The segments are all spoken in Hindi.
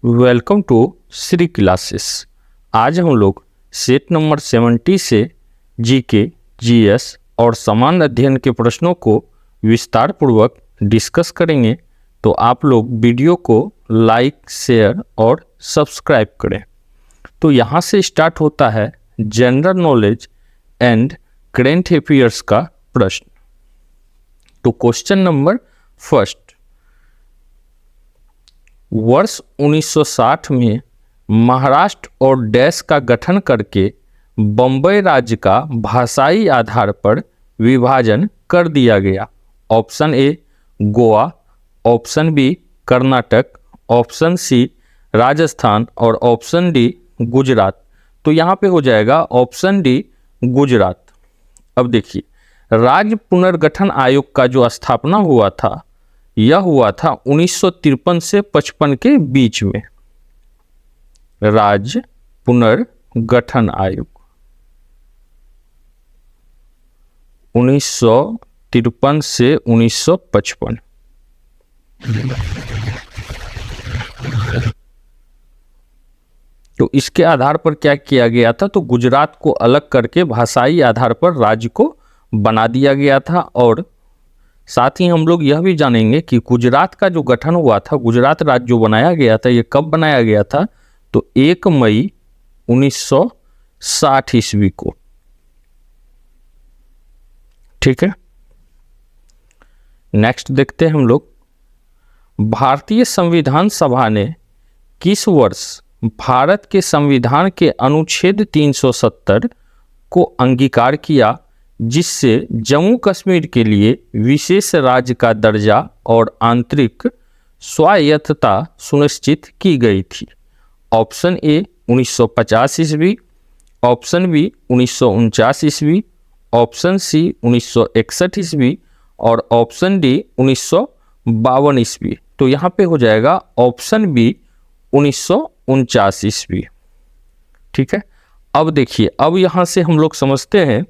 Welcome to Shri classes. आज हम लोग सेट नंबर 70 से जीके, जीएस और सामान्य अध्ययन के प्रश्नों को विस्तार पूर्वक डिस्कस करेंगे। तो आप लोग वीडियो को लाइक, शेयर और सब्सक्राइब करें। तो यहाँ से स्टार्ट होता है general knowledge and current affairs का प्रश्न। तो क्वेश्चन नंबर फर्स्ट, वर्ष 1960 में महाराष्ट्र और डैश का गठन करके बम्बई राज्य का भाषाई आधार पर विभाजन कर दिया गया। Option A Goa, option B Karnataka, option C Rajasthan और ऑप्शन डी गुजरात। तो यहाँ पे हो जाएगा ऑप्शन डी गुजरात। अब देखिए, राज्य पुनर्गठन आयोग का जो स्थापना हुआ था यह हुआ था 1953 से 55 के बीच में। राज्य पुनर्गठन आयोग 1953 से 1955। तो इसके आधार पर क्या किया गया था, तो गुजरात को अलग करके भाषाई आधार पर राज्य को बना दिया गया था। और साथ ही हम लोग यह भी जानेंगे कि गुजरात का जो गठन हुआ था, गुजरात राज्य जो बनाया गया था, ये कब बनाया गया था, तो 1 मई 1960 ईस्वी को। ठीक है, नेक्स्ट देखते हैं हम लोग। भारतीय संविधान सभा ने किस वर्ष भारत के संविधान के अनुच्छेद 370 को अंगीकार किया, जिससे जम्मू कश्मीर के लिए विशेष राज्य का दर्जा और आंतरिक स्वायत्तता सुनिश्चित की गई थी? ऑप्शन ए 1950 ईस्वी, ऑप्शन बी 1949 ईस्वी, ऑप्शन सी 1961 ईस्वी और ऑप्शन डी 1952 ईस्वी। तो यहाँ पे हो जाएगा ऑप्शन बी 1949 ईस्वी। ठीक है, अब देखिए, अब यहाँ से हम लोग समझते हैं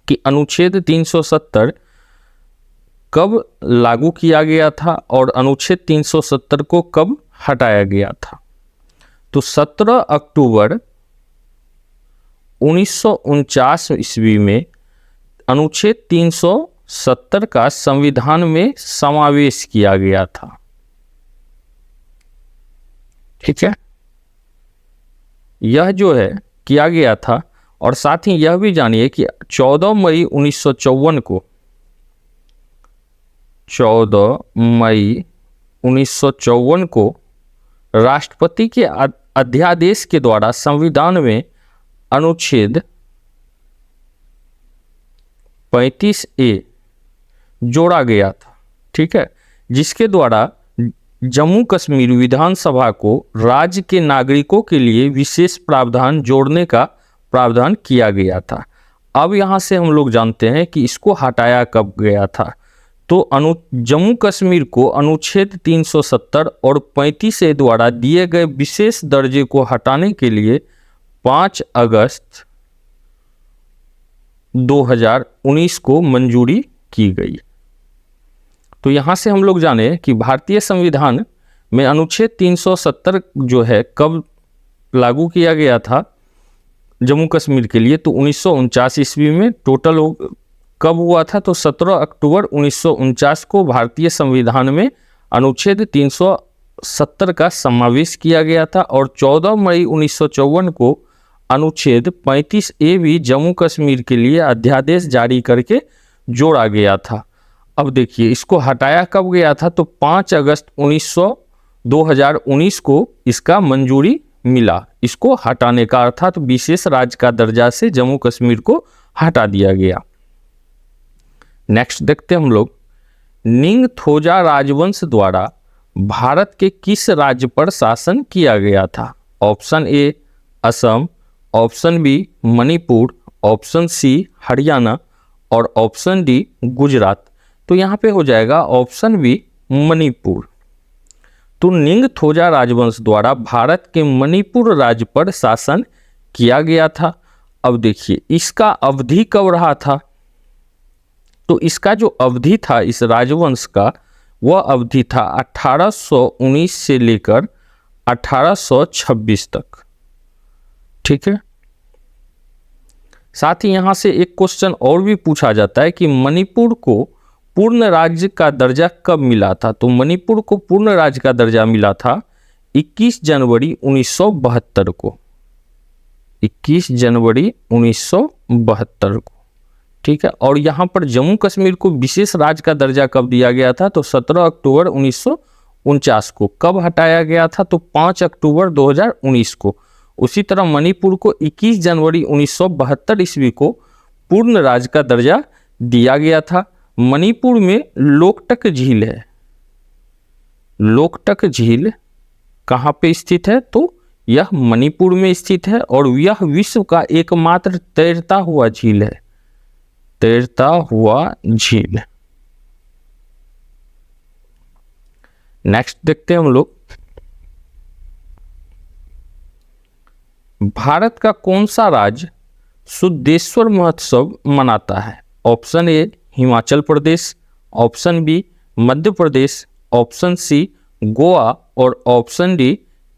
कि अनुच्छेद 370 कब लागू किया गया था और अनुच्छेद 370 को कब हटाया गया था। तो 17 अक्टूबर 1949 ईस्वी में अनुच्छेद 370 का संविधान में समावेश किया गया था। ठीक है, यह जो है किया गया था। और साथ ही यह भी जानिए कि 14 मई 1954 को 14 मई 1954 को राष्ट्रपति के अध्यादेश के द्वारा संविधान में अनुच्छेद 35A जोड़ा गया था। ठीक है, जिसके द्वारा जम्मू कश्मीर विधानसभा को राज्य के नागरिकों के लिए विशेष प्रावधान जोड़ने का प्रावधान किया गया था। अब यहाँ से हम लोग जानते हैं कि इसको हटाया कब गया था। तो जम्मू कश्मीर को अनुच्छेद 370 और 35A द्वारा दिए गए विशेष दर्जे को हटाने के लिए 5 अगस्त 2019 को मंजूरी की गई। तो यहाँ से हम लोग जाने कि भारतीय संविधान में अनुच्छेद 370 जो है कब लागू किया गया था जम्मू कश्मीर के लिए, तो 1949 ईस्वी में। टोटल कब हुआ था, तो 17 अक्टूबर 1949 को भारतीय संविधान में अनुच्छेद 370 का समावेश किया गया था। और 14 मई 1954 को अनुच्छेद 35A भी जम्मू कश्मीर के लिए अध्यादेश जारी करके जोड़ा गया था। अब देखिए, इसको हटाया कब गया था, तो 5 अगस्त 2019 को इसका मंजूरी मिला। इसको हटाने का अर्थात विशेष राज्य का दर्जा से जम्मू कश्मीर को हटा दिया गया। नेक्स्ट देखते हैं हम लोग। निंगथौजा राजवंश द्वारा भारत के किस राज्य पर शासन किया गया था? Option A Assam, option B Manipur, option C Haryana और ऑप्शन डी गुजरात। तो यहाँ पे हो जाएगा ऑप्शन बी मणिपुर। तो निंगथौजा राजवंश द्वारा भारत के मणिपुर राज्य पर शासन किया गया था। अब देखिए, इसका अवधि कब रहा था, तो इसका जो अवधि था इस राजवंश का, वह अवधि था 1819 से लेकर 1826 तक। ठीक है, साथ ही यहां से एक क्वेश्चन और भी पूछा जाता है कि मणिपुर को पूर्ण राज्य का दर्जा कब मिला था। तो मणिपुर को पूर्ण राज्य का दर्जा मिला था 21 जनवरी 1972 को, 21 जनवरी 1972 को। ठीक है, और यहाँ पर जम्मू कश्मीर को विशेष राज्य का दर्जा कब दिया गया था, तो 17 अक्टूबर 1949 को। कब हटाया गया था, तो 5 अक्टूबर 2019 को। उसी तरह मणिपुर को 21 जनवरी 1972 ईस्वी को पूर्ण राज्य का दर्जा दिया गया था। मणिपुर में लोकटक झील है। लोकटक झील कहाँ पे स्थित है, तो यह मणिपुर में स्थित है और यह विश्व का एकमात्र तैरता हुआ झील है। तैरता हुआ झील। नेक्स्ट देखते हैं हम लोग, भारत का कौन सा राज्य शुद्धेश्वर महोत्सव मनाता है। Option A Himachal Pradesh, option B Madhya Pradesh, option C Goa और ऑप्शन डी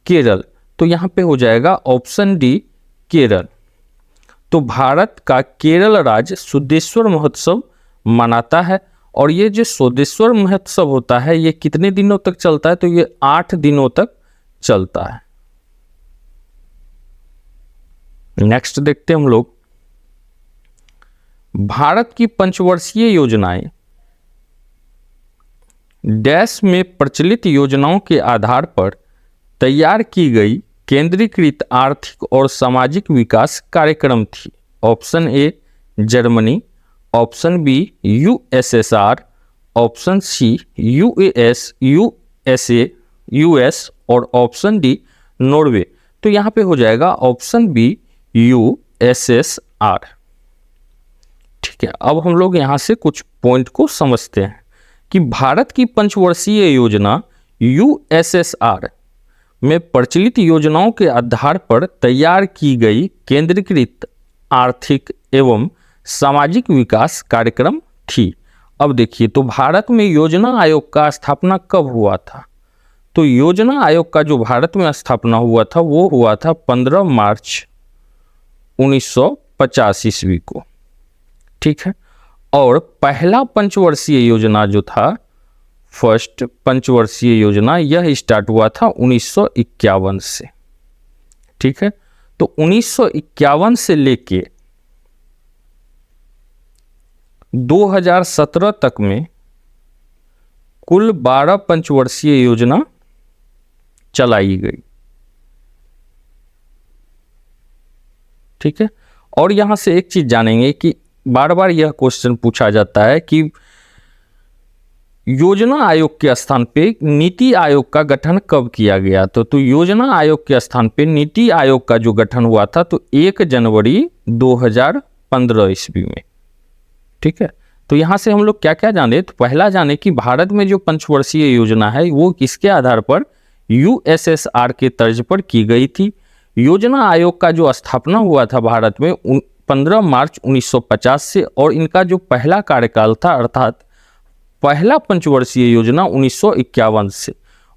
केरल। तो यहाँ पे हो जाएगा ऑप्शन डी केरल। तो भारत का केरल राज्य शुद्धेश्वर महोत्सव मनाता है और ये जो शुद्धेश्वर महोत्सव होता है ये कितने दिनों तक चलता है, तो ये 8 दिनों तक चलता है। नेक्स्ट देखते हैं हम लोग, भारत की पंचवर्षीय योजनाएं डैश में प्रचलित योजनाओं के आधार पर तैयार की गई केंद्रीकृत आर्थिक और सामाजिक विकास कार्यक्रम थी। Option A Germany, option B USSR, option C US और ऑप्शन डी नॉर्वे। तो यहाँ पे हो जाएगा ऑप्शन बी यूएसएसआर। ठीक है, अब हम लोग यहाँ से कुछ पॉइंट को समझते हैं कि भारत की पंचवर्षीय योजना यूएसएसआर में प्रचलित योजनाओं के आधार पर तैयार की गई केंद्रीकृत आर्थिक एवं सामाजिक विकास कार्यक्रम थी। अब देखिए, तो भारत में योजना आयोग का स्थापना कब हुआ था, तो योजना आयोग का जो भारत में स्थापना हुआ था वो हुआ था 15 मार्च 1950 ईस्वी को। ठीक है, और पहला पंचवर्षीय योजना जो था, फर्स्ट पंचवर्षीय योजना, यह स्टार्ट हुआ था 1951 से। ठीक है, तो 1951 से लेके 2017 तक में कुल 12 पंचवर्षीय योजना चलाई गई। ठीक है, और यहां से एक चीज जानेंगे कि बार बार यह क्वेश्चन पूछा जाता है कि योजना आयोग के स्थान पे नीति आयोग का गठन कब किया गया। तो योजना आयोग के स्थान पे नीति आयोग का जो गठन हुआ था तो 1 जनवरी 2015 ईस्वी में। ठीक है, तो यहाँ से हम लोग क्या क्या जाने, तो पहला जाने कि भारत में जो पंचवर्षीय योजना है वो किसके आधार पर, यूएसएसआर के तर्ज पर की गई थी। योजना आयोग का जो स्थापना हुआ था भारत में 15 मार्च 1950 से, और इनका जो पहला कार्यकाल था अर्थात पहला पंचवर्षीय योजना 1951 से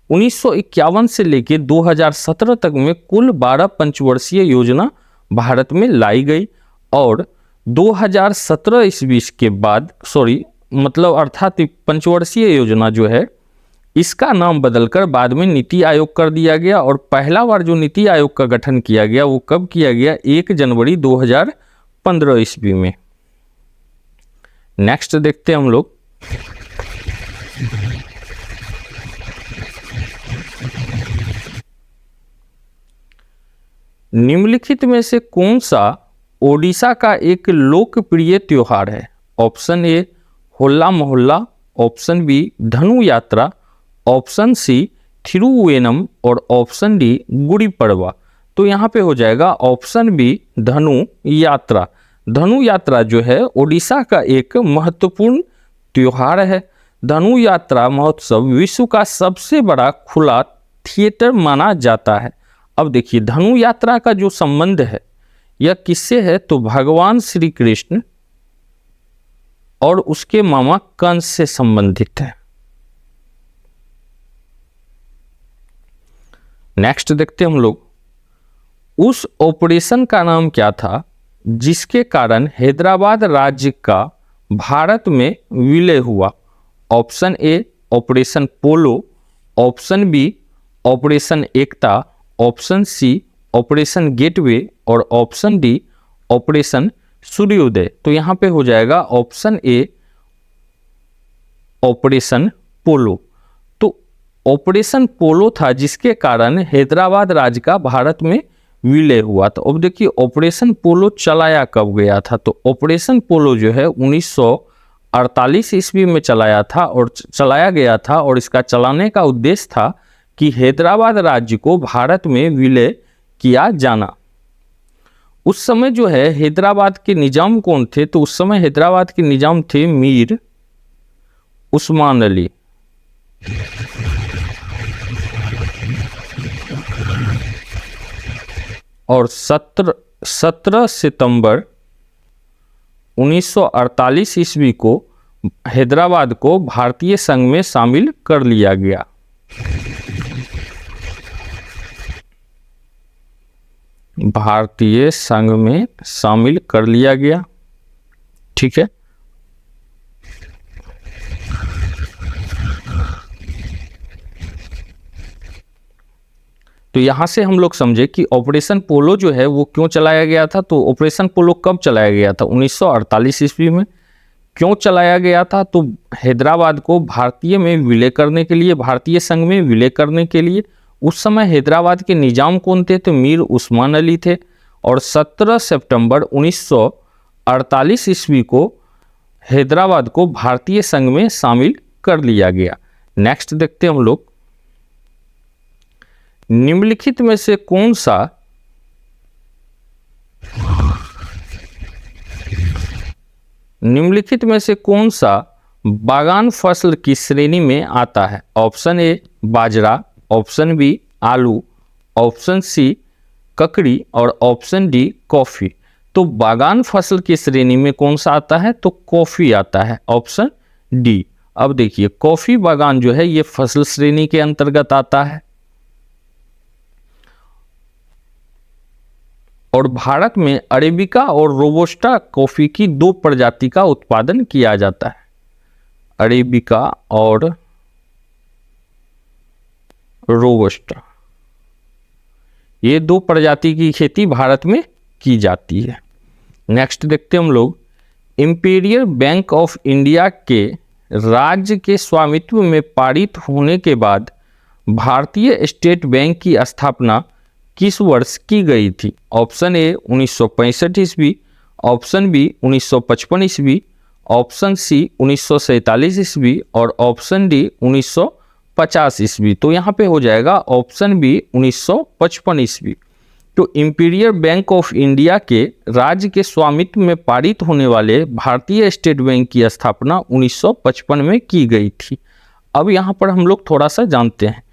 1951 से लेकर 2017 तक में कुल 12 पंचवर्षीय योजना भारत में लाई गई। और 2017 ईस्वी के बाद अर्थात पंचवर्षीय योजना जो है इसका नाम बदलकर बाद में नीति आयोग कर दिया गया। और पहला बार जो नीति आयोग का गठन किया गया वो कब किया गया, 1 जनवरी 2015 ईस्वी में। नेक्स्ट देखते हैं हम लोग, निम्नलिखित में से कौन सा ओडिशा का एक लोकप्रिय त्योहार है। ऑप्शन ए होला मोहल्ला, ऑप्शन बी धनु यात्रा, ऑप्शन सी थिरुवेनम और ऑप्शन डी गुड़ी पड़वा। तो यहाँ पे हो जाएगा ऑप्शन बी धनु यात्रा। धनु यात्रा जो है ओडिशा का एक महत्वपूर्ण त्योहार है। धनु यात्रा महोत्सव विश्व का सबसे बड़ा खुला थिएटर माना जाता है। अब देखिए, धनु यात्रा का जो संबंध है यह किससे है, तो भगवान श्री कृष्ण और उसके मामा कंस से संबंधित है। नेक्स्ट देखते हैं हम लोग, उस ऑपरेशन का नाम क्या था जिसके कारण हैदराबाद राज्य का भारत में विलय हुआ? Option A operation polo, option B operation Ekta, option C operation gateway और ऑप्शन डी ऑपरेशन सूर्योदय। तो यहाँ पे हो जाएगा ऑप्शन ए ऑपरेशन पोलो। तो ऑपरेशन पोलो था जिसके कारण हैदराबाद राज्य का भारत में विलय हुआ। तो अब देखिए ऑपरेशन पोलो चलाया कब गया था? तो ऑपरेशन पोलो जो है 1948 ईस्वी में चलाया गया था और इसका चलाने का उद्देश्य था कि हैदराबाद राज्य को भारत में विलय किया जाना। उस समय जो है हैदराबाद के निजाम कौन थे? तो उस समय हैदराबाद के निजाम थे मीर उस्मान अली। और 17 सितंबर 1948 ईस्वी को हैदराबाद को भारतीय संघ में शामिल कर लिया गया। भारतीय संघ में शामिल कर लिया गया, ठीक है। तो यहां से हम लोग समझे कि ऑपरेशन पोलो जो है वो क्यों चलाया गया था। तो ऑपरेशन पोलो कब चलाया गया था? 1948 ईस्वी में। क्यों चलाया गया था? तो हैदराबाद को भारतीय में विलय करने के लिए, भारतीय संघ में विलय करने के लिए। उस समय हैदराबाद के निजाम कौन थे? तो मीर उस्मान अली थे। और 17 सितंबर 1948 ईस्वी को हैदराबाद को भारतीय संघ में शामिल कर लिया गया। नेक्स्ट देखते हैं हम लोग, निम्नलिखित में से कौन सा बागान फसल की श्रेणी में आता है? ऑप्शन ए बाजरा, ऑप्शन बी आलू, ऑप्शन सी ककड़ी और ऑप्शन डी कॉफी। तो बागान फसल की श्रेणी में कौन सा आता है? तो कॉफी आता है, ऑप्शन डी। अब देखिए कॉफी बागान जो है ये फसल श्रेणी के अंतर्गत आता है। और भारत में अरेबिका और रोबोस्टा कॉफी की 2 प्रजाति का उत्पादन किया जाता है। अरेबिका और रोबोस्टा, ये 2 प्रजाति की खेती भारत में की जाती है। नेक्स्ट देखते हैं हम लोग, इंपीरियल बैंक ऑफ इंडिया के राज्य के स्वामित्व में पारित होने के बाद भारतीय स्टेट बैंक की स्थापना किस वर्ष की गई थी? ऑप्शन ए 1965 ईस्वी, ऑप्शन बी 1955 ईस्वी, ऑप्शन सी 1947 ईस्वी और ऑप्शन डी 1950 ईस्वी। तो यहाँ पे हो जाएगा ऑप्शन बी 1955 ईस्वी। तो इंपीरियल बैंक ऑफ इंडिया के राज्य के स्वामित्व में पारित होने वाले भारतीय स्टेट बैंक की स्थापना 1955 में की गई थी। अब यहाँ पर हम लोग थोड़ा सा जानते हैं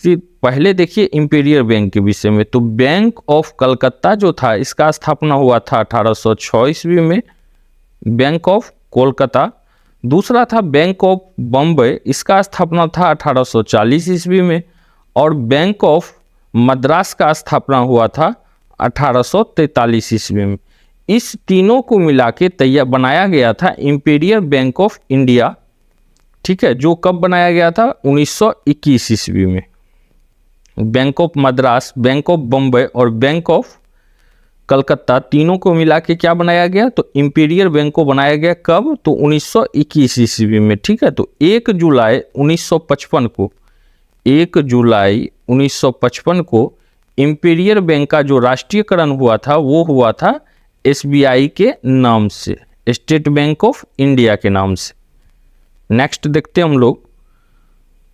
कि पहले देखिए इंपीरियल बैंक के विषय में। तो बैंक ऑफ कलकत्ता जो था इसका स्थापना हुआ था 1806 ईस्वी में, बैंक ऑफ कोलकाता। दूसरा था बैंक ऑफ बम्बई, इसका स्थापना था 1840 ईस्वी में। और बैंक ऑफ मद्रास का स्थापना हुआ था 1843 ईस्वी में। इस तीनों को मिला के बनाया गया था इंपीरियल बैंक ऑफ इंडिया, ठीक है, जो कब बनाया गया था? 1921 ईस्वी में। Bank of Madras, bank of Bombay और बैंक ऑफ कलकत्ता तीनों को मिला के क्या बनाया गया? तो इंपीरियल बैंक को बनाया गया कब? तो 1921 ईस्वी में, ठीक है। तो 1 जुलाई 1955 को इंपीरियल बैंक का जो राष्ट्रीयकरण हुआ था वो हुआ था SBI के नाम से, स्टेट बैंक ऑफ इंडिया के नाम से। नेक्स्ट देखते हैं हम लोग,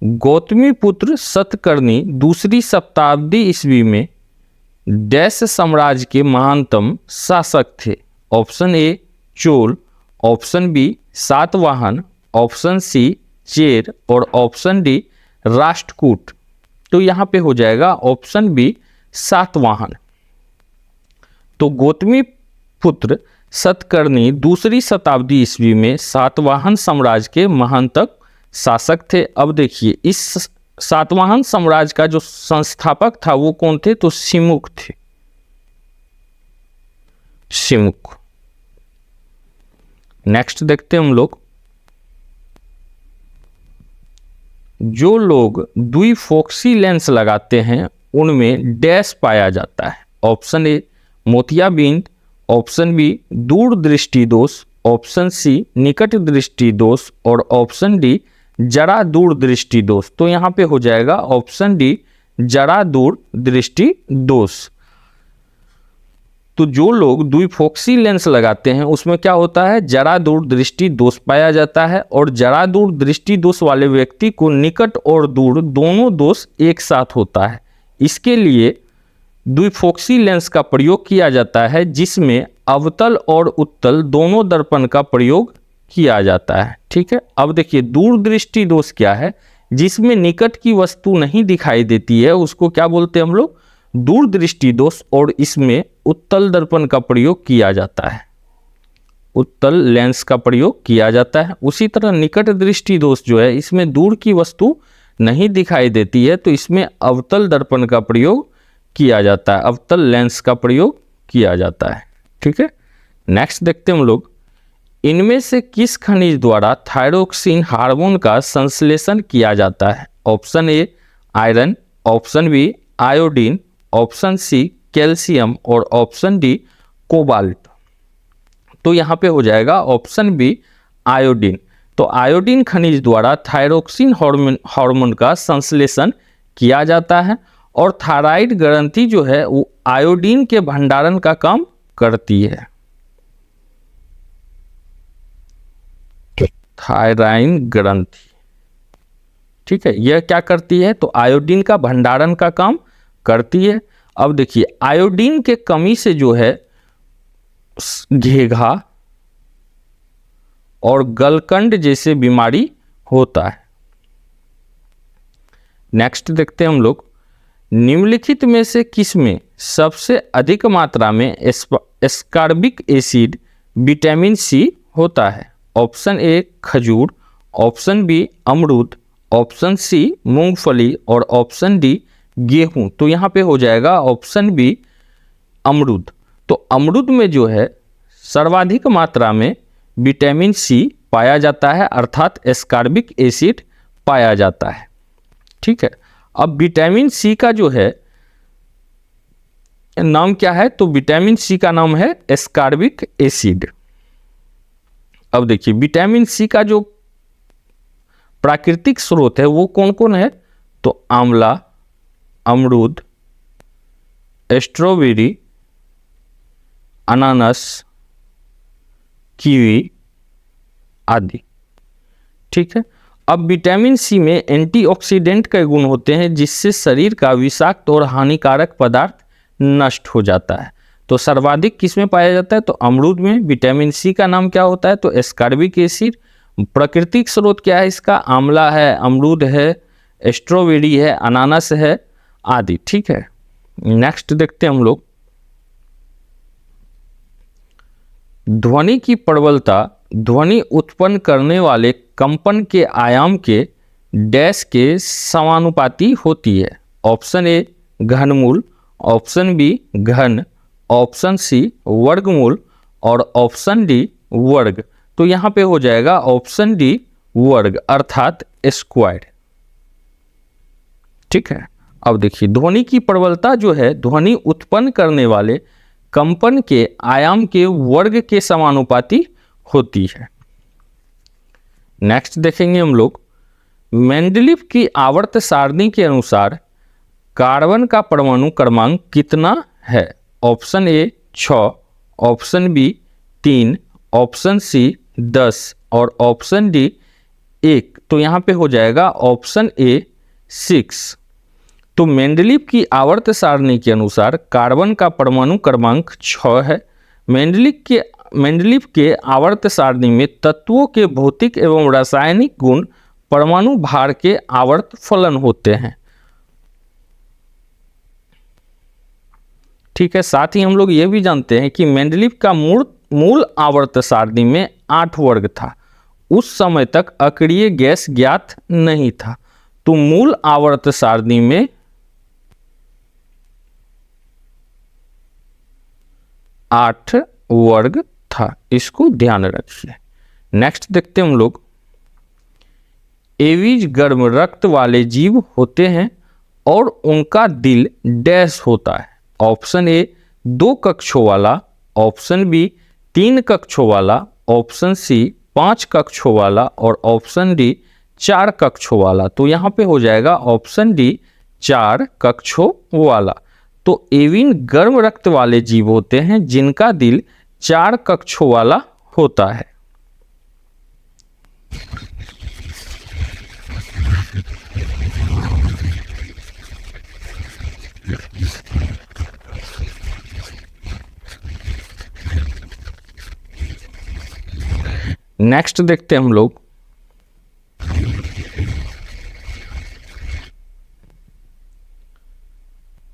गौतमीपुत्र सतकर्णी दूसरी शताब्दी ईस्वी में डैश साम्राज्य के महानतम शासक थे? Option A Chola, option B Satavahana, option C Chera और ऑप्शन डी राष्ट्रकूट। तो यहाँ पे हो जाएगा ऑप्शन बी सातवाहन। तो गौतमीपुत्र सतकर्णी दूसरी शताब्दी ईस्वी में सातवाहन साम्राज्य के महानतम शासक थे। अब देखिए इस सातवाहन साम्राज्य का जो संस्थापक था वो कौन थे? तो सिमुक थे, सिमुक। नेक्स्ट देखते हैं हम लोग, जो लोग द्विफोक्सी लेंस लगाते हैं उनमें डैश पाया जाता है। ऑप्शन ए मोतियाबिंद, ऑप्शन बी दूरदृष्टि दोष, ऑप्शन सी निकट दृष्टि दोष और ऑप्शन डी जरा दूर दृष्टि दोष। तो यहाँ पे हो जाएगा ऑप्शन डी जरा दूर दृष्टि दोष। तो जो लोग द्विफोक्सी लेंस लगाते हैं उसमें क्या होता है? जरा दूर दृष्टि दोष पाया जाता है, और जरा दूर दृष्टि दोष वाले व्यक्ति को निकट और दूर दोनों दोष एक साथ होता है। इसके लिए द्विफोक्सी लेंस का प्रयोग किया जाता है जिसमें अवतल और उत्तल दोनों दर्पण का प्रयोग किया जाता है। ठीक है, अब देखिए दूरदृष्टि दोष क्या है? जिसमें निकट की वस्तु नहीं दिखाई देती है उसको क्या बोलते हैं हम लोग? दूरदृष्टि दोष, और इसमें उत्तल दर्पण का प्रयोग किया जाता है, उत्तल लेंस का प्रयोग किया जाता है। उसी तरह निकट दृष्टि दोष जो है इसमें दूर की वस्तु नहीं दिखाई देती है तो इसमें अवतल दर्पण का प्रयोग किया जाता है, अवतल लेंस का प्रयोग किया जाता है। ठीक है, नेक्स्ट देखते हैं हम लोग, इनमें से किस खनिज द्वारा थायरोक्सिन हार्मोन का संश्लेषण किया जाता है? Option A iron, option B iodine, option C calcium और ऑप्शन डी कोबाल्ट। तो यहाँ पे हो जाएगा ऑप्शन बी आयोडीन। तो आयोडीन खनिज द्वारा थायरोक्सिन हार्मोन का संश्लेषण किया जाता है, और थायराइड ग्रंथि जो है वो आयोडीन के भंडारण का काम करती है। थायराइड ग्रंथि, ठीक है, यह क्या करती है? तो आयोडीन का भंडारण का काम करती है। अब देखिए आयोडीन के कमी से जो है घेघा और गलकंड जैसे बीमारी होता है। नेक्स्ट देखते हैं हम लोग, निम्नलिखित में से किसमें सबसे अधिक मात्रा में एस्कॉर्बिक एसिड विटामिन सी होता है? ऑप्शन ए खजूर, ऑप्शन बी अमरूद, ऑप्शन सी मूंगफली और ऑप्शन डी गेहूं। तो यहाँ पे हो जाएगा ऑप्शन बी अमरूद। तो अमरूद में जो है सर्वाधिक मात्रा में विटामिन सी पाया जाता है, अर्थात एस्कॉर्बिक एसिड पाया जाता है। ठीक है, अब विटामिन सी का जो है नाम क्या है? तो विटामिन सी का नाम है एस्कॉर्बिक एसिड। अब देखिए विटामिन सी का जो प्राकृतिक स्रोत है वो कौन कौन है? तो आंवला, अमरूद, स्ट्रॉबेरी, अनानास, कीवी आदि। ठीक है, अब विटामिन सी में एंटीऑक्सीडेंट के गुण होते हैं जिससे शरीर का विषाक्त और हानिकारक पदार्थ नष्ट हो जाता है। तो सर्वाधिक किस में पाया जाता है? तो अमरूद में। विटामिन सी का नाम क्या होता है? तो एस्कॉर्बिक एसिड। प्राकृतिक स्रोत क्या है इसका? आंवला है, अमरूद है, स्ट्रॉबेरी है, अनानास है आदि। ठीक है, नेक्स्ट देखते हैं हम लोग, ध्वनि की प्रबलता ध्वनि उत्पन्न करने वाले कंपन के आयाम के डैश के समानुपाती होती है। ऑप्शन ए घनमूल, ऑप्शन बी घन, ऑप्शन सी वर्गमूल और ऑप्शन डी वर्ग। तो यहाँ पे हो जाएगा ऑप्शन डी वर्ग, अर्थात स्क्वायर। ठीक है, अब देखिए ध्वनि की प्रबलता जो है ध्वनि उत्पन्न करने वाले कंपन के आयाम के वर्ग के समानुपाती होती है। नेक्स्ट देखेंगे हम लोग, मेंडलीव की आवर्त सारणी के अनुसार कार्बन का परमाणु क्रमांक कितना है? Option A 6, option B 3, option C 10 और ऑप्शन डी 1। तो यहाँ पे हो जाएगा ऑप्शन ए 6। तो मेंडलीव की आवर्त सारणी के अनुसार कार्बन का परमाणु क्रमांक 6 है। मेंडलीव के आवर्त सारणी में तत्वों के भौतिक एवं रासायनिक गुण परमाणु भार के आवर्त फलन होते हैं। ठीक है, साथ ही हम लोग ये भी जानते हैं कि मेंडलीव का मूल आवर्त सारणी में 8 वर्ग था। उस समय तक अक्रिय गैस ज्ञात नहीं था। तो मूल आवर्त सारणी में 8 वर्ग था, इसको ध्यान रखिए। नेक्स्ट देखते हैं हम लोग, एवीज गर्म रक्त वाले जीव होते हैं और उनका दिल डैश होता है। ऑप्शन ए 2 कक्षों वाला, ऑप्शन बी 3 कक्षों वाला, ऑप्शन सी 5 कक्षों वाला और ऑप्शन डी 4 कक्षों वाला। तो यहाँ पे हो जाएगा ऑप्शन डी 4 कक्षों वाला। तो एविन गर्म रक्त वाले जीव होते हैं जिनका दिल 4 कक्षों वाला होता है। नेक्स्ट देखते हैं हम लोग,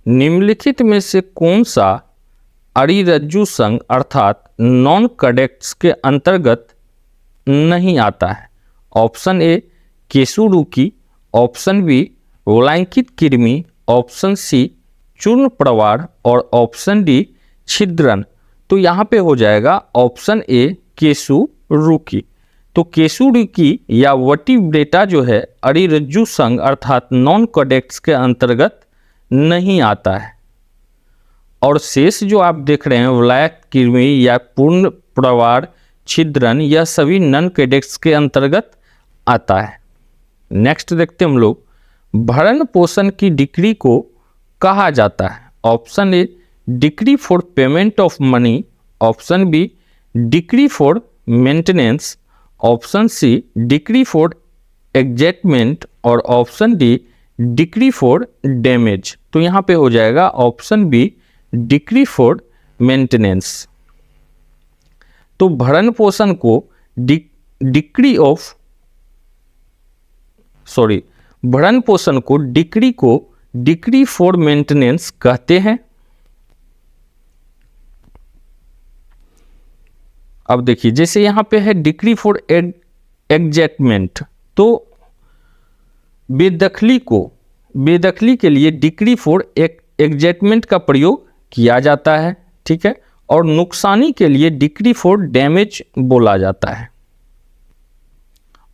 निम्नलिखित में से कौन सा अरिरज्जु संघ अर्थात नॉन कैडेक्ट्स के अंतर्गत नहीं आता है। ऑप्शन ए केसुरुकी, ऑप्शन बी वलयांकित कृमि, ऑप्शन सी चूर्ण प्रवार और ऑप्शन डी छिद्रन। तो यहाँ पे हो जाएगा ऑप्शन ए केसुरुकी। तो केसुरुकी या वर्टिब्रेटा जो है अरिरज्जु संघ अर्थात नॉन कैडेक्ट्स के अंतर्गत नहीं आता है। और शेष जो आप देख रहे हैं वलयांक कृमि या पूर्ण प्रवार, छिद्रन, यह सभी नॉन कैडेक्ट्स के अंतर्गत आता है। नेक्स्ट देखते हैं हम लोग, भरण पोषण की डिक्री को कहा जाता है। Option A decree for payment of money, option B decree for maintenance, option C decree for ejectment और option D decree for damage. तो यहाँ पे हो जाएगा option B decree for maintenance. तो भरण पोषण को भरण पोषण को डिक्री फॉर मेंटेनेंस कहते हैं। अब देखिए जैसे यहाँ पे है डिक्री फॉर एग्जेटमेंट, तो बेदखली के लिए डिक्री फॉर एग्जेटमेंट का प्रयोग किया जाता है, ठीक है। और नुकसानी के लिए डिक्री फॉर डैमेज बोला जाता है।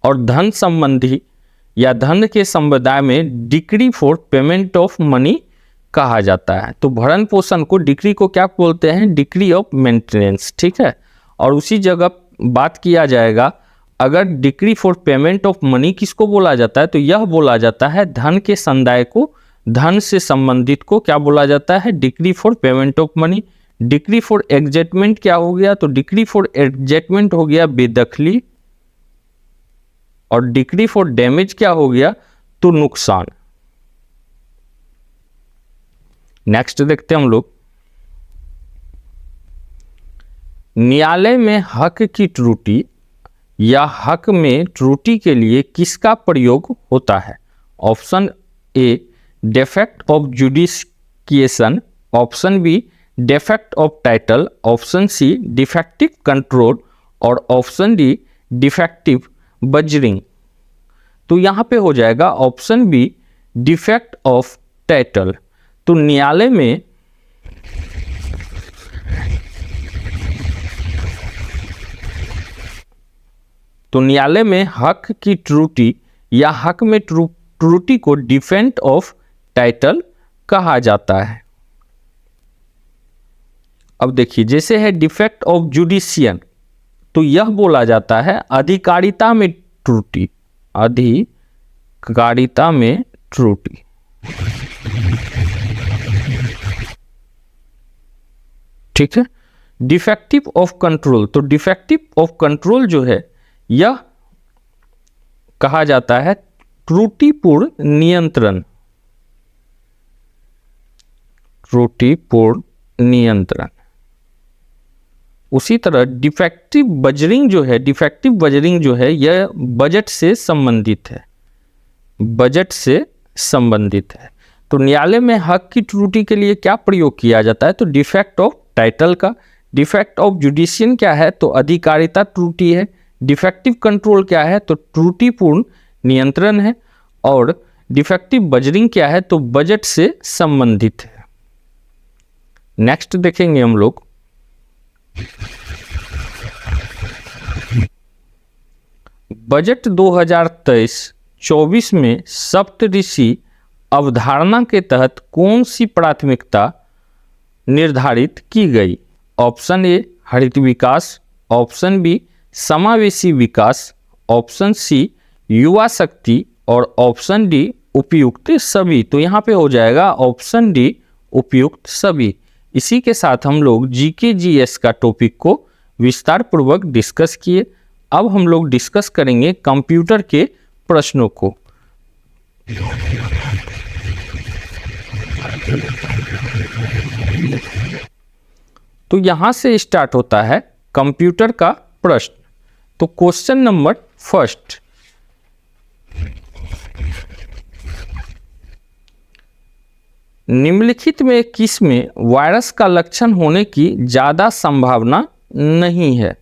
और धन संबंधी या धन के समुदाय में decree for payment of money कहा जाता है। तो भरण पोषण को डिक्री को क्या बोलते हैं, डिक्री ऑफ मेंटेनेंस, ठीक है। और उसी जगह बात किया जाएगा अगर decree for payment of money किसको बोला जाता है, तो यह बोला जाता है धन के समुदाय को, धन से संबंधित को क्या बोला जाता है, decree for payment of money. Decree for ejectment क्या हो गया, तो डिक्री फॉर एग्जेटमेंट हो गया बेदखली, और डिक्री फॉर डैमेज क्या हो गया, तो नुकसान। नेक्स्ट देखते हैं हम लोग, न्यायालय में हक की त्रुटि या हक में त्रुटि के लिए किसका प्रयोग होता है। Option A defect of jurisdiction, option B defect of title, option C defective control और ऑप्शन डी डिफेक्टिव बजरिंग। तो यहाँ पे हो जाएगा option B defect of title. तो न्यायालय में हक की त्रुटि या हक में त्रुटि को डिफेक्ट ऑफ टाइटल कहा जाता है। अब देखिए जैसे है डिफेक्ट ऑफ जुडिशियन, तो यह बोला जाता है अधिकारिता में त्रुटि, अधिकारिता में त्रुटि। ठीक है। डिफेक्टिव ऑफ कंट्रोल, तो डिफेक्टिव ऑफ कंट्रोल जो है यह कहा जाता है त्रुटिपूर्ण नियंत्रण, त्रुटिपूर्ण नियंत्रण। उसी तरह डिफेक्टिव बजरिंग जो है यह बजट से संबंधित है, बजट से संबंधित है। तो न्यायालय में हक की त्रुटि के लिए क्या प्रयोग किया जाता है, तो डिफेक्ट ऑफ टाइटल का। डिफेक्ट ऑफ जुडिशियन क्या है, तो अधिकारिता त्रुटि है। डिफेक्टिव कंट्रोल क्या है, तो त्रुटिपूर्ण नियंत्रण है। और डिफेक्टिव बजरिंग क्या है, तो बजट से संबंधित है। नेक्स्ट देखेंगे हम लोग बजट 2023-24 में सप्तऋषि अवधारणा के तहत कौन सी प्राथमिकता निर्धारित की गई। ऑप्शन ए हरित विकास, ऑप्शन बी समावेशी विकास, ऑप्शन सी युवा शक्ति और ऑप्शन डी उपयुक्त सभी। तो यहाँ पे हो जाएगा ऑप्शन डी उपयुक्त सभी। इसी के साथ हम लोग जीके जीएस का टॉपिक को विस्तार पूर्वक डिस्कस किए। अब हम लोग डिस्कस करेंगे कंप्यूटर के प्रश्नों को। तो यहां से स्टार्ट होता है कंप्यूटर का प्रश्न। तो क्वेश्चन नंबर फर्स्ट, निम्नलिखित में किस में वायरस का लक्षण होने की ज़्यादा संभावना नहीं है।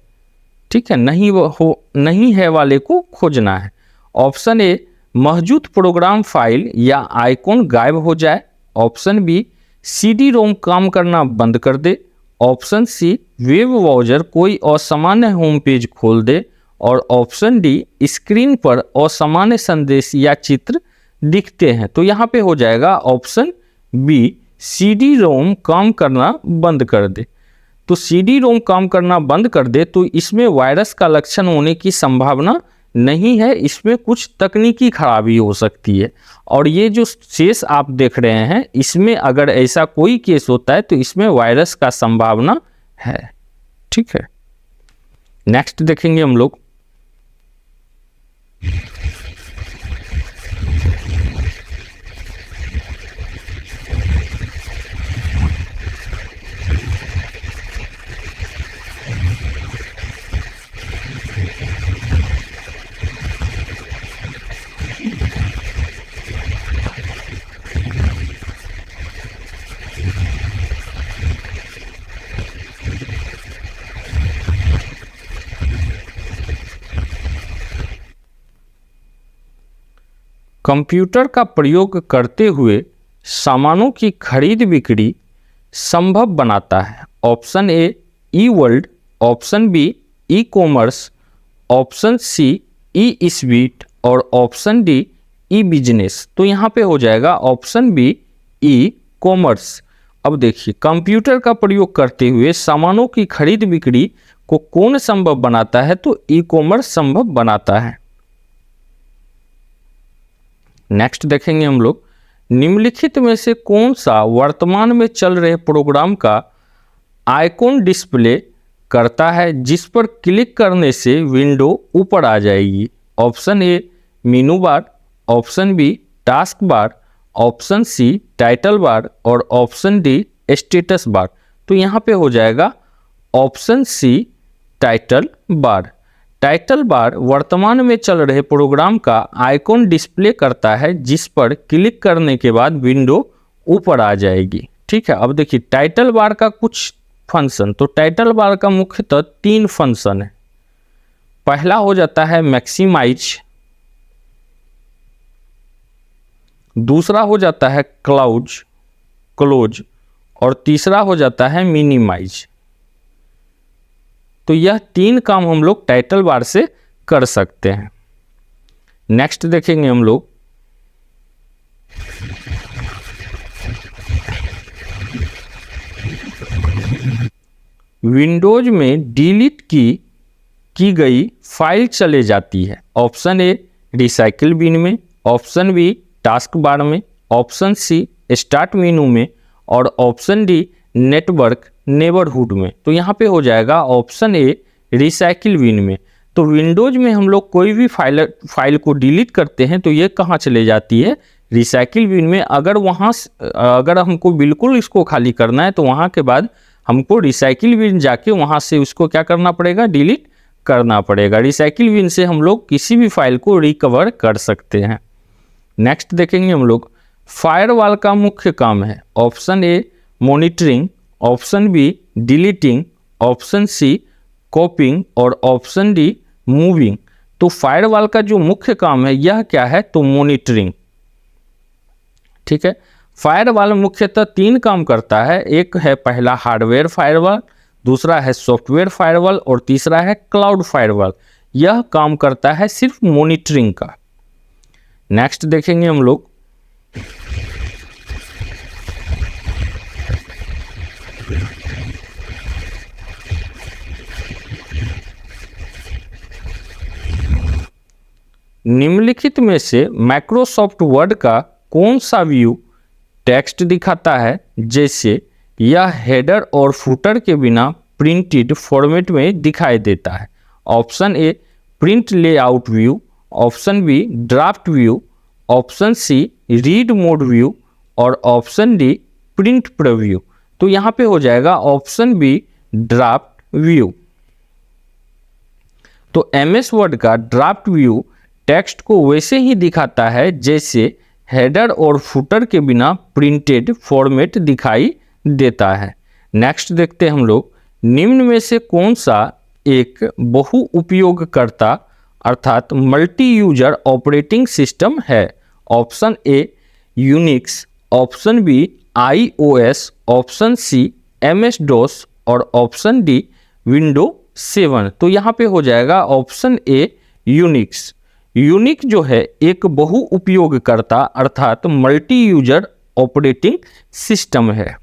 ठीक है, नहीं है वाले को खोजना है। ऑप्शन ए मौजूद प्रोग्राम फाइल या आइकॉन गायब हो जाए, ऑप्शन बी सीडी रोम काम करना बंद कर दे, ऑप्शन सी वेब ब्राउज़र कोई असामान्य होम पेज खोल दे, और ऑप्शन डी स्क्रीन पर असामान्य संदेश या चित्र दिखते हैं। तो यहाँ पे हो जाएगा ऑप्शन बी सीडी रोम काम करना बंद कर दे। तो सीडी रोम काम करना बंद कर दे तो इसमें वायरस का लक्षण होने की संभावना नहीं है, इसमें कुछ तकनीकी खराबी हो सकती है। और ये जो केस आप देख रहे हैं इसमें अगर ऐसा कोई केस होता है तो इसमें वायरस का संभावना है। ठीक है, नेक्स्ट देखेंगे हम लोग कंप्यूटर का प्रयोग करते हुए सामानों की खरीद बिक्री संभव बनाता है। Option A e world, option B e commerce, option C e sweet और ऑप्शन डी ई बिजनेस। तो यहाँ पे हो जाएगा ऑप्शन बी ई कॉमर्स। अब देखिए कंप्यूटर का प्रयोग करते हुए सामानों की खरीद बिक्री को कौन संभव बनाता है, तो ई कॉमर्स संभव बनाता है। नेक्स्ट देखेंगे हम लोग निम्नलिखित में से कौन सा वर्तमान में चल रहे प्रोग्राम का आइकॉन डिस्प्ले करता है जिस पर क्लिक करने से विंडो ऊपर आ जाएगी। Option A menu bar, option B task bar, option C title bar और ऑप्शन डी स्टेटस बार। तो यहाँ पे हो जाएगा option C title bar. Title bar वर्तमान में चल रहे प्रोग्राम का आइकॉन डिस्प्ले करता है जिस पर क्लिक करने के बाद विंडो ऊपर आ जाएगी। ठीक है, अब देखिए टाइटल बार का कुछ फंक्शन, तो टाइटल बार का मुख्यतः 3 फंक्शन है। पहला हो जाता है मैक्सिमाइज, दूसरा हो जाता है क्लोज और तीसरा हो जाता है मिनिमाइज। तो यह 3 काम हम लोग टाइटल बार से कर सकते हैं। नेक्स्ट देखेंगे हम लोग विंडोज में डिलीट की गई फाइल चले जाती है। ऑप्शन ए रिसाइकिल बिन में, ऑप्शन बी टास्क बार में, ऑप्शन सी स्टार्ट मेनू में और ऑप्शन डी नेटवर्क नेबरहुड में। तो यहाँ पे हो जाएगा ऑप्शन ए रिसाइकिल बिन में। तो विंडोज में हम लोग कोई भी फाइल को डिलीट करते हैं तो ये कहाँ चले जाती है, रिसाइकिल बिन में। अगर हमको बिल्कुल इसको खाली करना है तो वहाँ के बाद हमको रिसाइकिल बिन जाके वहाँ से उसको क्या करना पड़ेगा, डिलीट करना पड़ेगा। रिसाइकिल बिन से हम लोग किसी भी फाइल को रिकवर कर सकते हैं। नेक्स्ट देखेंगे हम लोग फायरवॉल का मुख्य काम है। Option A monitoring, option B deleting, option C copying और ऑप्शन डी मूविंग। तो फायरवॉल का जो मुख्य काम है यह क्या है, तो मॉनिटरिंग। ठीक है। फायरवॉल मुख्यतः 3 काम करता है, एक है पहला हार्डवेयर फायरवॉल, दूसरा है सॉफ्टवेयर फायरवॉल और तीसरा है क्लाउड फायरवॉल। यह काम करता है सिर्फ मॉनिटरिंग का। नेक्स्ट देखेंगे हम लोग निम्नलिखित में से माइक्रोसॉफ्ट वर्ड का कौन सा व्यू टेक्स्ट दिखाता है, जैसे यह हेडर और फुटर के बिना प्रिंटेड फॉर्मेट में दिखाई देता है। Option A print layout view, option B draft view, option C read mode view और ऑप्शन डी प्रिंट प्रीव्यू। तो यहाँ पे हो जाएगा ऑप्शन बी ड्राफ्ट व्यू। तो एमएस वर्ड का ड्राफ्ट व्यू टेक्स्ट को वैसे ही दिखाता है जैसे हेडर और फुटर के बिना प्रिंटेड फॉर्मेट दिखाई देता है। नेक्स्ट देखते हैं हम लोग निम्न में से कौन सा एक बहु उपयोगकर्ता अर्थात मल्टी यूजर ऑपरेटिंग सिस्टम है। Option A Unix, option B iOS, option C MS DOS और ऑप्शन डी विंडो 7। तो यहाँ पे हो जाएगा ऑप्शन ए यूनिक्स। यूनिक जो है एक बहु उपयोगकर्ता अर्थात मल्टी यूजर ऑपरेटिंग सिस्टम है।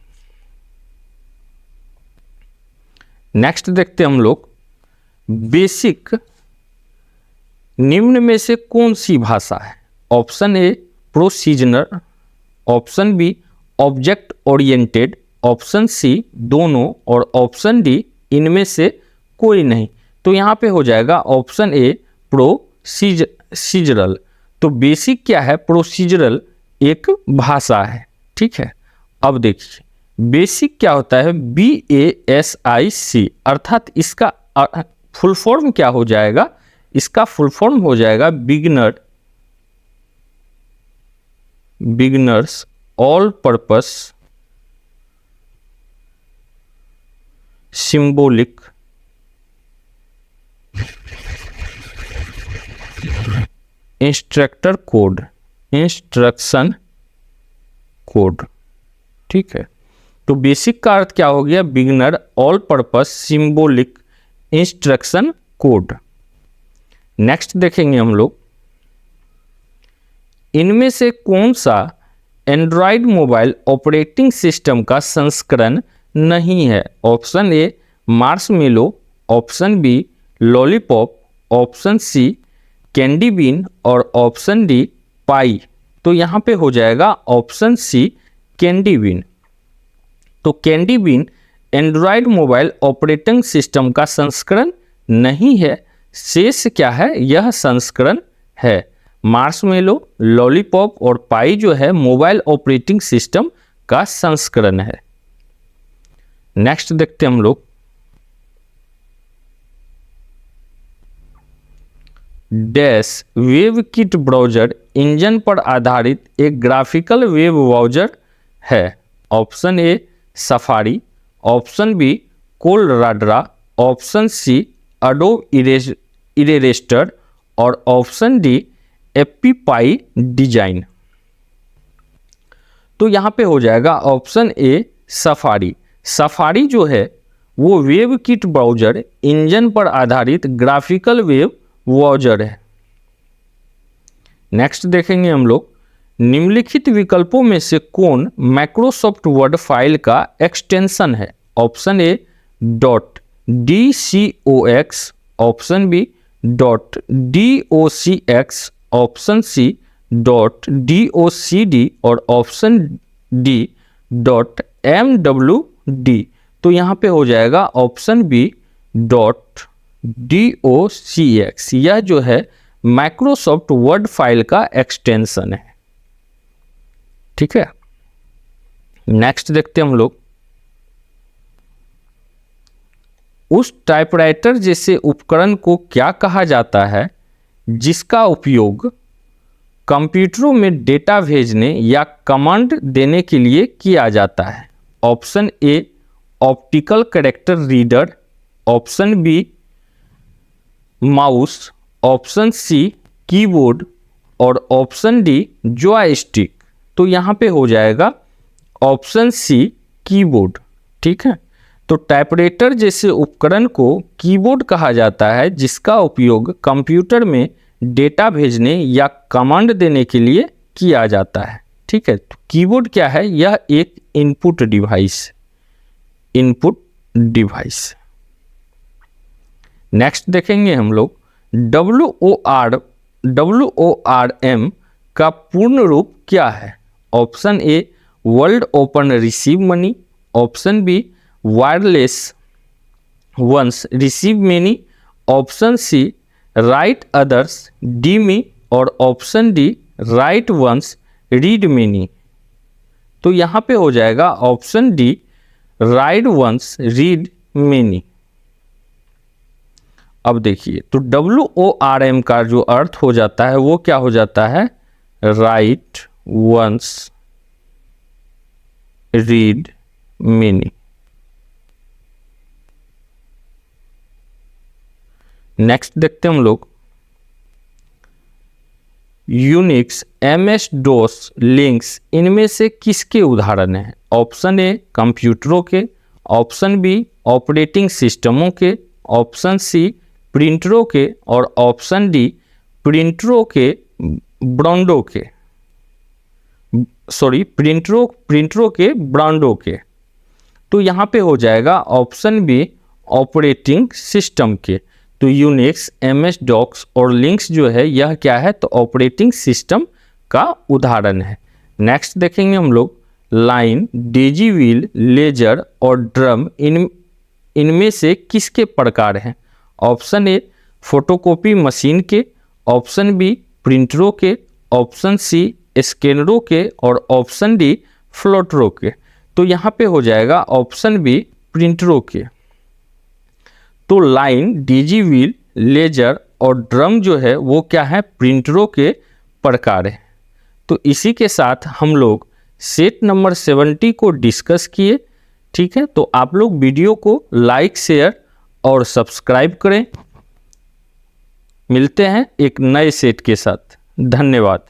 नेक्स्ट देखते हैं हम लोग बेसिक निम्न में से कौन सी भाषा है। Option A procedural, option B object oriented, option C दोनों और ऑप्शन डी इनमें से कोई नहीं। तो यहाँ पे हो जाएगा ऑप्शन ए प्रोसीजरल। तो बेसिक क्या है, प्रोसीजरल एक भाषा है, ठीक है। अब देखिए बेसिक क्या होता है, BASIC अर्थात इसका फुल फॉर्म क्या हो जाएगा, इसका फुल फॉर्म हो जाएगा beginners all purpose symbolic instruction code, ठीक है। तो बेसिक का अर्थ क्या हो गया, beginner all purpose symbolic instruction code. Next देखेंगे हम लोग इनमें से कौन सा एंड्रॉयड मोबाइल ऑपरेटिंग सिस्टम का संस्करण नहीं है। Option A marshmallow, option B lollipop, option C candy bean और ऑप्शन डी पाई। तो यहाँ पे हो जाएगा ऑप्शन सी कैंडी बीन। तो candy bean Android mobile operating system का संस्करण नहीं है, शेष क्या है, यह संस्करण है। मार्शमेलो, लॉलीपॉप और पाई जो है मोबाइल ऑपरेटिंग सिस्टम का संस्करण है। नेक्स्ट देखते हैं हम लोग डैश वेबकिट ब्राउजर इंजन पर आधारित एक ग्राफिकल वेब ब्राउजर है। Option A Safari, option B कोलराडरा, ऑप्शन सी एडोब इरेस्टर और ऑप्शन डी एप्पीपाई डिजाइन। तो यहाँ पे हो जाएगा ऑप्शन ए सफारी। सफारी जो है वो वेबकिट ब्राउजर इंजन पर आधारित ग्राफिकल वेब ब्राउजर है। नेक्स्ट देखेंगे हम लोग निम्नलिखित विकल्पों में से कौन माइक्रोसॉफ्ट वर्ड फाइल का एक्सटेंशन है। Option A .docx, option B .docx, option C .docd और ऑप्शन डी .mwd। तो यहाँ पे हो जाएगा ऑप्शन बी .docx। यह जो है माइक्रोसॉफ्ट वर्ड फाइल का एक्सटेंशन है, ठीक है। नेक्स्ट देखते हैं हम लोग उस टाइपराइटर जैसे उपकरण को क्या कहा जाता है जिसका उपयोग कंप्यूटरों में डेटा भेजने या कमांड देने के लिए किया जाता है। Option A optical character reader, option B mouse, option C keyboard और ऑप्शन डी जॉयस्टिक। तो यहाँ पे हो जाएगा ऑप्शन सी कीबोर्ड। ठीक है, तो टाइपराइटर जैसे उपकरण को कीबोर्ड कहा जाता है जिसका उपयोग कंप्यूटर में डेटा भेजने या कमांड देने के लिए किया जाता है। ठीक है, तो कीबोर्ड क्या है? यह एक इनपुट डिवाइस। नेक्स्ट देखेंगे हम लोग WORM का पूर्ण रूप क्या है? Option A world open receive money, option B wireless once receive many, option C write others डी मी और option D write once read many. तो यहाँ पे हो जाएगा option D write once read many. अब देखिए, तो WORM का जो अर्थ हो जाता है वो क्या हो जाता है? Write once read many. Next देखते हैं हम लोग यूनिक्स, MS DOS, लिंक्स इनमें से किसके उदाहरण हैं? ऑप्शन ए कंप्यूटरों के, ऑप्शन बी ऑपरेटिंग सिस्टमों के, ऑप्शन सी प्रिंटरों के और ऑप्शन डी प्रिंटरों के ब्रांडों के, प्रिंटरों के ब्रांडों के। तो यहाँ पे हो जाएगा ऑप्शन बी ऑपरेटिंग सिस्टम के। तो यूनिक्स, MS DOS और लिंक्स जो है यह क्या है? तो ऑपरेटिंग सिस्टम का उदाहरण है। नेक्स्ट देखेंगे हम लोग लाइन, डेजी व्हील, लेजर और ड्रम इनमें से किसके प्रकार हैं? ऑप्शन ए फोटोकॉपी मशीन के, ऑप्शन बी प्रिंटरों के, ऑप्शन सी स्कैनरों के और ऑप्शन डी फ्लोटरों के। तो यहाँ पे हो जाएगा ऑप्शन बी प्रिंटरों के। तो लाइन, डेजी व्हील, लेजर और ड्रम जो है वो क्या है? प्रिंटरों के प्रकार है। तो इसी के साथ हम लोग सेट नंबर 70 को डिस्कस किए। ठीक है, तो आप लोग वीडियो को लाइक, शेयर और सब्सक्राइब करें। मिलते हैं एक नए सेट के साथ। धन्यवाद।